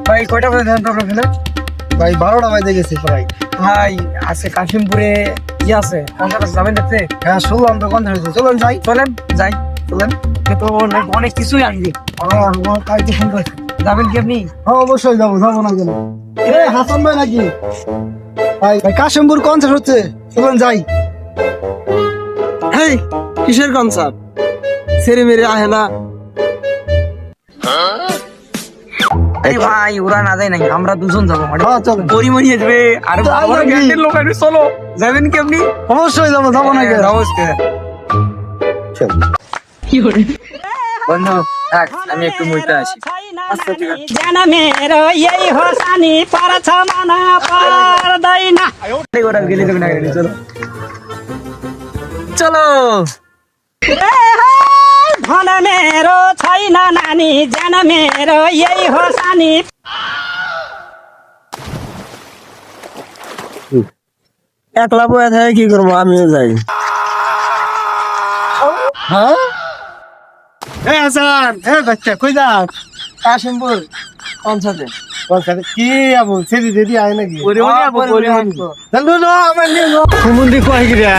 ভাই কয়টা বাজে ধান আপনার ফেলে? ভাই 12টা বাজে গেছে প্রায়। ভাই আছে কাশিমপুরে কি আছে কনসার্ট আছে, যাবেন দেখতে? হ্যাঁ শুনলাম তো কনসার্ট হয়েছে, চলেন যাই। চলেন যাই, চলেন। তো অনেক কিছুই আসবে, তাই তো ফোন করেছে। যাবেন কি আপনি? হ্যাঁ অবশ্যই যাবো, যাবো না কেন? হাসান ভাই নাকি? ভাই ভাই কাশিমপুর কনসার্ট হচ্ছে, চলেন যাই। হেই, কিসের কনসার্ট? সেরে মেরে আহে না। আরে ভাই ওরা না যায় নাই, আমরা দুজন যাবো। মানে হ্যাঁ চলেন, পরিমণি আসবে আর তাই বড় নাকি? গ্যান্ডের লোক আসবে, চলো। যাবেন কি আপনি? অবশ্যই যাবো, যাবো না কেন? নমস্কার বন্ধু, থাক আমি একটু মুইতে আসি। আচ্ছা ঠিক আছে। जनमेरो यही हो सानी पर्छ मन पर्दैन ওরা গেলে যাবে না, গেলে চলো চলো। धन मेरो छैन नानी जन मेरो यही हो सानी একলা বয়ে থাকে কি করবো, আমিও যাই। হ্যাঁ হাসান, বাচ্চা কই যাস? কাশিমপুর কনসার্টে। কনসার্টে কি আবু সেদি দেদি আয় নাকি? পরিমণি আবু, পরিমণি। চল আমার নিয়ে সুমন্দি কয় গিরা